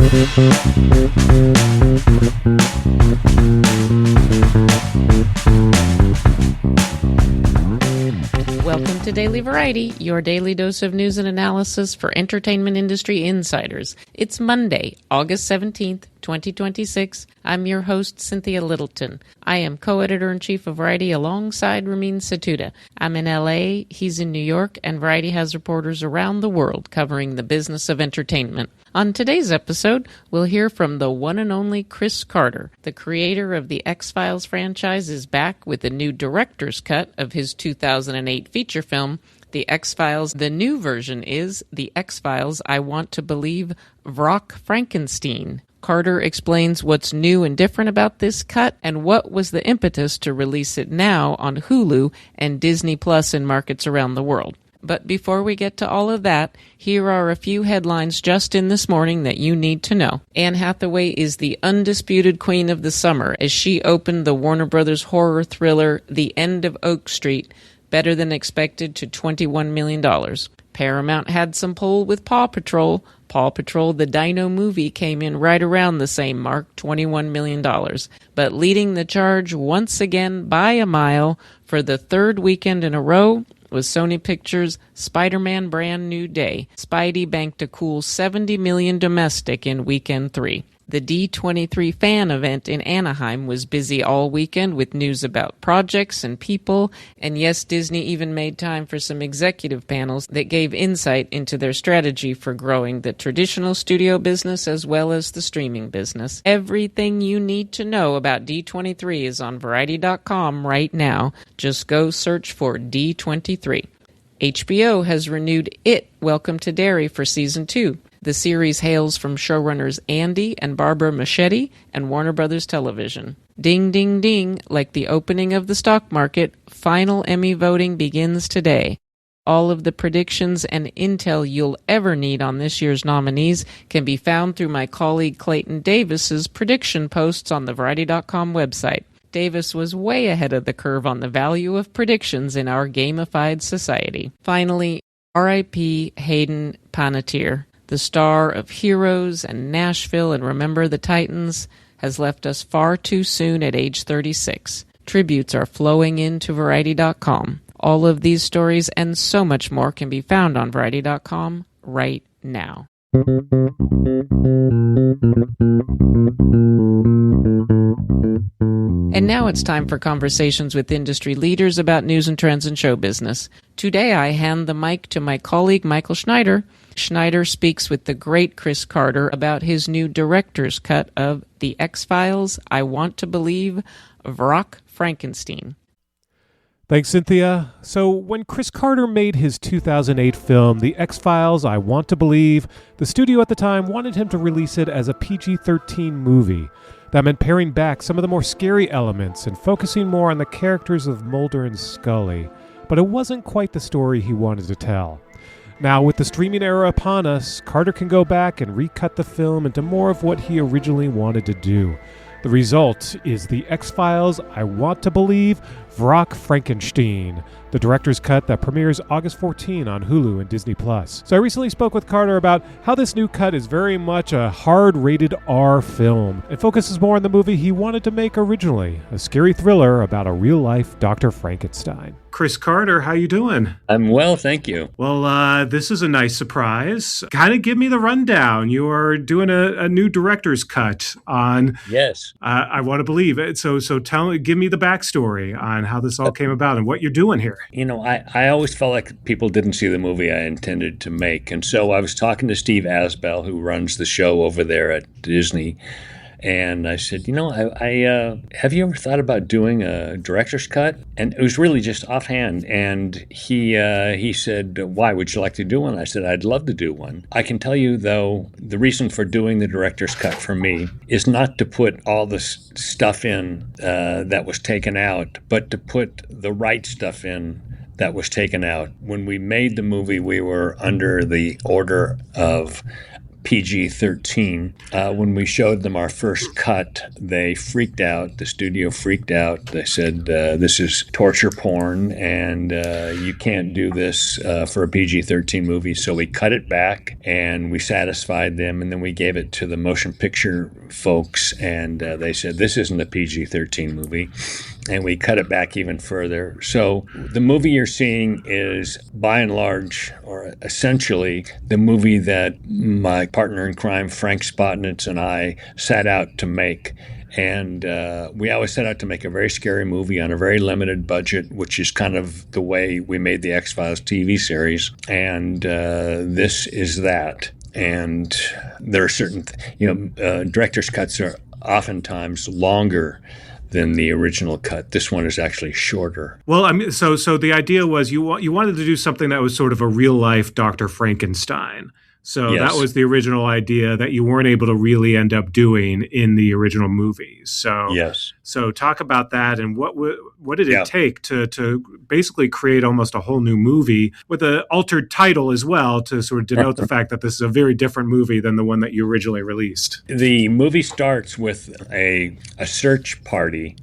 Welcome to Daily Variety, your daily dose of news and analysis for entertainment industry insiders. It's Monday, August 17th, 2026. I'm your host, Cynthia Littleton. I am co-editor-in-chief of Variety alongside Ramin Satuda. I'm in L.A., he's in New York, and Variety has reporters around the world covering the business of entertainment. On today's episode, we'll hear from the one and only Chris Carter. The creator of the X-Files franchise is back with a new director's cut of his 2008 feature film, The X-Files. The new version is The X-Files, I Want to Believe, Vrock Frankenstein. Carter explains what's new and different about this cut and what was the impetus to release it now on Hulu and Disney Plus in markets around the world. But before we get to all of that, here are a few headlines just in this morning that you need to know. Anne Hathaway is the undisputed queen of the summer as she opened the Warner Brothers horror thriller The End of Oak Street, better than expected, to $21 million. Paramount had some pull with Paw Patrol. Paw Patrol, the Dino movie, came in right around the same mark, $21 million. But leading the charge once again by a mile for the third weekend in a row was Sony Pictures' Spider-Man Brand New Day. Spidey banked a cool $70 million domestic in weekend 3. The D23 fan event in Anaheim was busy all weekend with news about projects and people, and yes, Disney even made time for some executive panels that gave insight into their strategy for growing the traditional studio business as well as the streaming business. Everything you need to know about D23 is on Variety.com right now. Just go search for D23. HBO has renewed It, Welcome to Derry for Season 2. The series hails from showrunners Andy and Barbara Machete and Warner Brothers Television. Ding, ding, ding, like the opening of the stock market, final Emmy voting begins today. All of the predictions and intel you'll ever need on this year's nominees can be found through my colleague Clayton Davis's prediction posts on the Variety.com website. Davis was way ahead of the curve on the value of predictions in our gamified society. Finally, R.I.P. Hayden Panettiere. The star of Heroes and Nashville and Remember the Titans has left us far too soon at age 36. Tributes are flowing into Variety.com. All of these stories and so much more can be found on Variety.com right now. And now it's time for conversations with industry leaders about news and trends in show business. Today I hand the mic to my colleague Michael Schneider. Schneider speaks with the great Chris Carter about his new director's cut of The X-Files, I Want to Believe, Vrock Frankenstein. Thanks, Cynthia. So when Chris Carter made his 2008 film, The X-Files, I Want to Believe, the studio at the time wanted him to release it as a PG-13 movie. That meant paring back some of the more scary elements and focusing more on the characters of Mulder and Scully. But it wasn't quite the story he wanted to tell. Now, with the streaming era upon us, Carter can go back and recut the film into more of what he originally wanted to do. The result is The X-Files, I Want to Believe, Vrock Frankenstein, the director's cut that premieres August 14 on Hulu and Disney Plus. So I recently spoke with Carter about how this new cut is very much a hard-rated R film. It focuses more on the movie he wanted to make originally, a scary thriller about a real-life Dr. Frankenstein. Chris Carter, how you doing? I'm well, thank you. Well, this is a nice surprise. Kind of give me the rundown. You are doing a new director's cut on... Yes. I Want to Believe it. So give me the backstory on how this all came about and what you're doing here. You know, I always felt like people didn't see the movie I intended to make. And so I was talking to Steve Asbell, who runs the show over there at Disney. And I said, you know, I have you ever thought about doing a director's cut? And it was really just offhand. And he said, why would you like to do one? I said, I'd love to do one. I can tell you, though, the reason for doing the director's cut for me is not to put all the stuff in that was taken out, but to put the right stuff in that was taken out. When we made the movie, we were under the order of PG-13. When we showed them our first cut, they freaked out. The studio freaked out. They said, this is torture porn, and you can't do this for a PG-13 movie. So we cut it back, and we satisfied them, and then we gave it to the motion picture folks, and they said, this isn't a PG-13 movie. And we cut it back even further. So the movie you're seeing is, by and large, or essentially, the movie that my partner in crime, Frank Spotnitz, and I set out to make. And we always set out to make a very scary movie on a very limited budget, which is kind of the way we made the X-Files TV series. And this is that. And there are certain, director's cuts are oftentimes longer than the original cut. This one is actually shorter. Well, I mean, so the idea was you wanted to do something that was sort of a real life Dr. Frankenstein. So Yes. that was the original idea that you weren't able to really end up doing in the original movies. So Yes. So talk about that, and what did it take to basically create almost a whole new movie with an altered title as well, to sort of denote the fact that this is a very different movie than the one that you originally released? The movie starts with a search party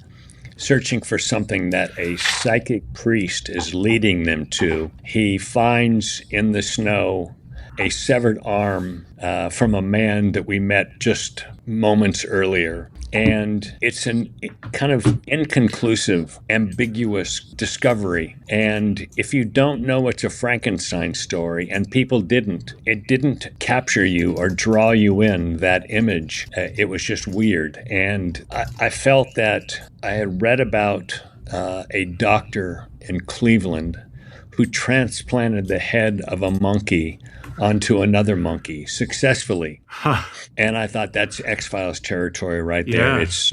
searching for something that a psychic priest is leading them to. He finds in the snow a severed arm from a man that we met just moments earlier. And it's a kind of inconclusive, ambiguous discovery. And if you don't know it's a Frankenstein story, and people didn't, it didn't capture you or draw you in, that image. It was just weird. And I felt that I had read about a doctor in Cleveland who transplanted the head of a monkey onto another monkey successfully. And I thought that's X-Files territory right there. Yeah. It's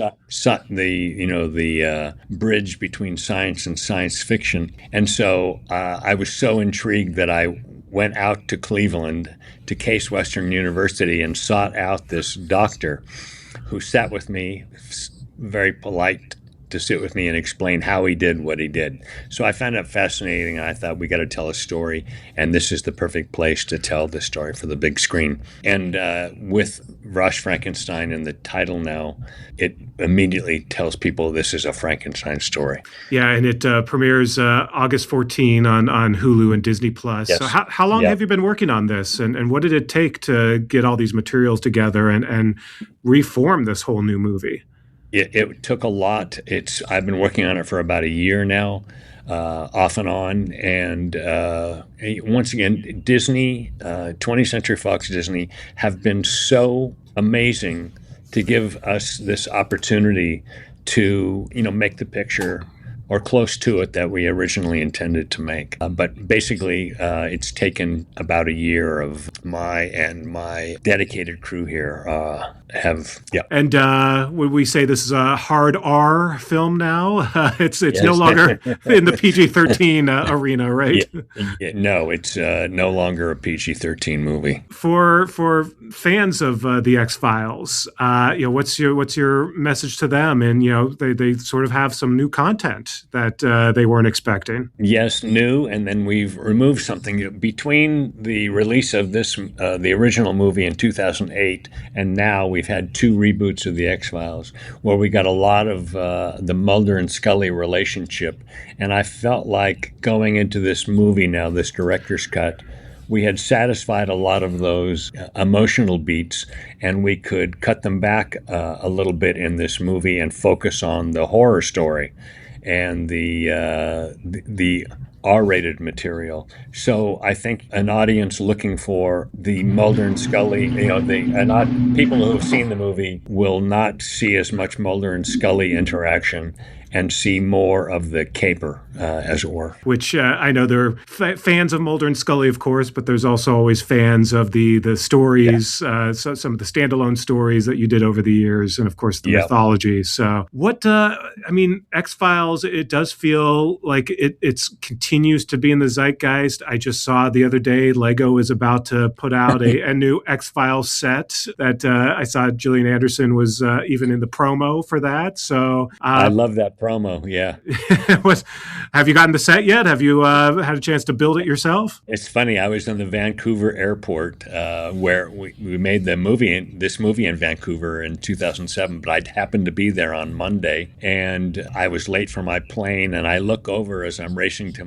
the bridge between science and science fiction. And so I was so intrigued that I went out to Cleveland, to Case Western University, and sought out this doctor who sat with me, very polite to sit with me and explain how he did what he did. So I found it fascinating, and I thought, we got to tell a story, and this is the perfect place to tell this story for the big screen. And with Rush Frankenstein in the title now, it immediately tells people this is a Frankenstein story. Yeah, and it premieres August 14 on Hulu and Disney+. Yes. So how long have you been working on this, and what did it take to get all these materials together and reform this whole new movie? It took a lot. I've been working on it for about a year now, off and on. And once again, Disney, 20th Century Fox Disney, have been so amazing to give us this opportunity to, make the picture or close to it that we originally intended to make. But basically, it's taken about a year of my dedicated crew here And would we say this is a hard R film now? It's Yes. no longer in the PG-13 arena, right? No, it's no longer a PG-13 movie. For fans of the X-Files, what's your message to them? And they sort of have some new content that they weren't expecting. Yes, new, and then we've removed something between the release of this, the original movie in 2008, and now we've had 2 reboots of the X-Files where we got a lot of the Mulder and Scully relationship, and I felt like going into this movie now, this director's cut, we had satisfied a lot of those emotional beats, and we could cut them back a little bit in this movie and focus on the horror story and the R-rated material. So I think an audience looking for the Mulder and Scully, people who have seen the movie will not see as much Mulder and Scully interaction and see more of the caper, as it were. Which I know there are fans of Mulder and Scully, of course, but there's also always fans of the stories, some of the standalone stories that you did over the years, and of course the mythology. So X-Files, it does feel like it continues to be in the zeitgeist. I just saw the other day Lego is about to put out a new X-Files set that I saw Gillian Anderson was even in the promo for that. So I love that promo, yeah. Have you gotten the set yet? Have you had a chance to build it yourself? It's funny. I was in the Vancouver airport where we made this movie in Vancouver in 2007, but I happened to be there on Monday, and I was late for my plane, and I look over as I'm racing to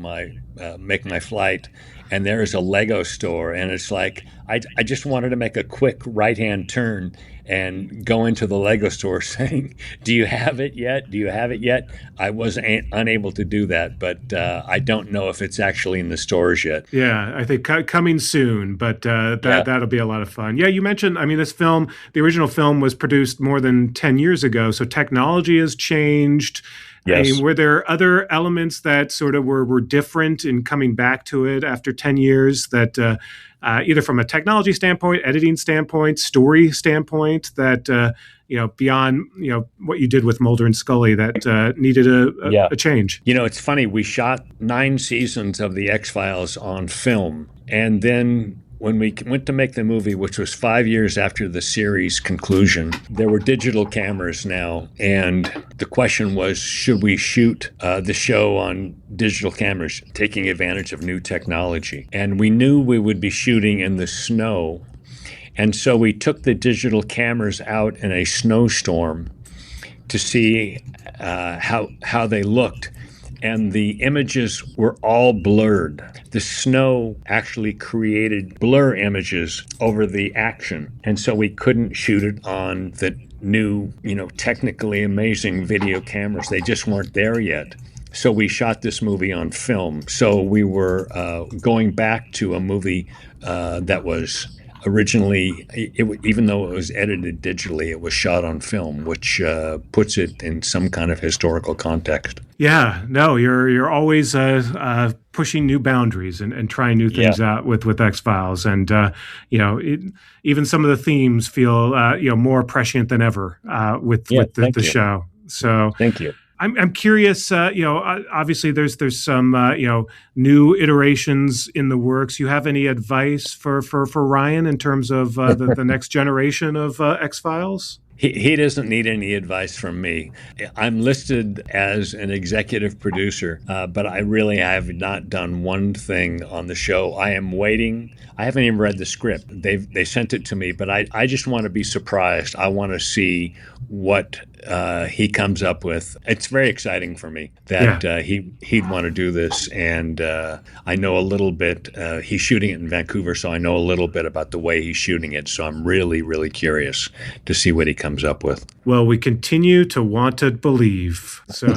make my flight, and there is a Lego store, and it's like I just wanted to make a quick right-hand turn and go into the Lego store saying, "Do you have it yet? Do you have it yet?" I was unable to do that, but I don't know if it's actually in the stores yet. Yeah, I think coming soon, but that'll be a lot of fun. Yeah, you mentioned, this film, the original film was produced more than 10 years ago, so technology has changed. Yes. Were there other elements that sort of were different in coming back to it after 10 years that either from a technology standpoint, editing standpoint, story standpoint, that, beyond, what you did with Mulder and Scully that needed a change? It's funny. We shot 9 seasons of The X-Files on film, and then when we went to make the movie, which was 5 years after the series conclusion, there were digital cameras now. And the question was, should we shoot the show on digital cameras, taking advantage of new technology? And we knew we would be shooting in the snow. And so we took the digital cameras out in a snowstorm to see how they looked. And the images were all blurred. The snow actually created blur images over the action. And so we couldn't shoot it on the new, technically amazing video cameras. They just weren't there yet. So we shot this movie on film. So we were going back to a movie that was originally, even though it was edited digitally, it was shot on film, which puts it in some kind of historical context. Yeah, no, you're always pushing new boundaries and trying new things out with X-Files, and even some of the themes feel more prescient than ever with the show. So thank you. I'm curious, obviously there's some, new iterations in the works. You have any advice for Ryan in terms of the next generation of X-Files? He doesn't need any advice from me. I'm listed as an executive producer, but I really have not done one thing on the show. I am waiting. I haven't even read the script. They sent it to me, but I just want to be surprised. I want to see what he comes up with. It's very exciting for me that he'd want to do this, and I know a little bit. He's shooting it in Vancouver, so I know a little bit about the way he's shooting it. So I'm really, really curious to see what he comes up with. Well, we continue to want to believe. So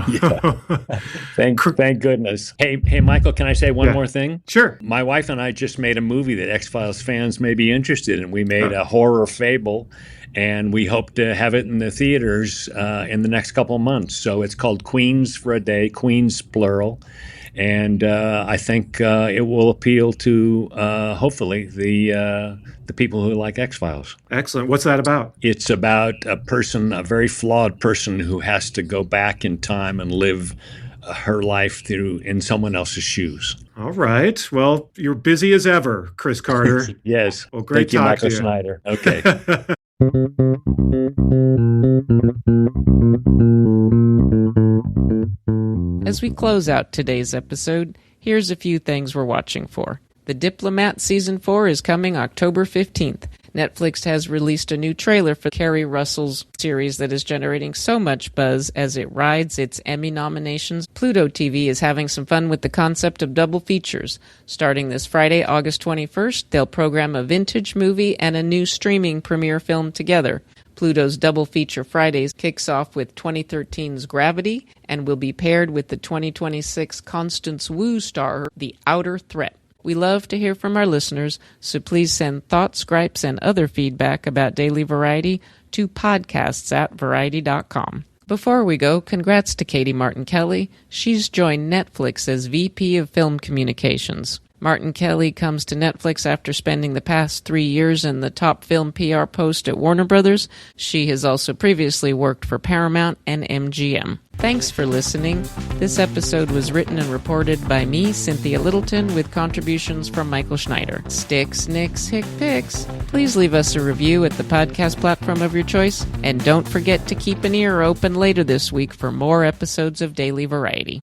thank goodness. Hey, Michael, can I say one more thing? Sure. My wife and I just made a movie that X-Files fans may be interested in. We made a horror fable, and we hope to have it in the theaters in the next couple of months. So it's called Queens for a Day, Queens plural. And I think it will appeal to, hopefully, the people who like X-Files. Excellent. What's that about? It's about a very flawed person who has to go back in time and live her life in someone else's shoes. All right. Well, you're busy as ever, Chris Carter. Yes. Well, great Thank you, talk to Michael you. Snyder. Okay. As we close out today's episode, here's a few things we're watching for. The Diplomat Season 4 is coming October 15th. Netflix has released a new trailer for Kerry Russell's series that is generating so much buzz as it rides its Emmy nominations. Pluto TV is having some fun with the concept of double features. Starting this Friday, August 21st, they'll program a vintage movie and a new streaming premiere film together. Pluto's Double Feature Fridays kicks off with 2013's Gravity and will be paired with the 2026 Constance Wu star, The Outer Threat. We love to hear from our listeners, so please send thoughts, gripes, and other feedback about Daily Variety to podcasts@variety.com. Before we go, congrats to Katie Martin Kelly. She's joined Netflix as VP of Film Communications. Martin Kelly comes to Netflix after spending the past 3 years in the top film PR post at Warner Brothers. She has also previously worked for Paramount and MGM. Thanks for listening. This episode was written and reported by me, Cynthia Littleton, with contributions from Michael Schneider. Sticks, Nicks, Hick Picks. Please leave us a review at the podcast platform of your choice, and don't forget to keep an ear open later this week for more episodes of Daily Variety.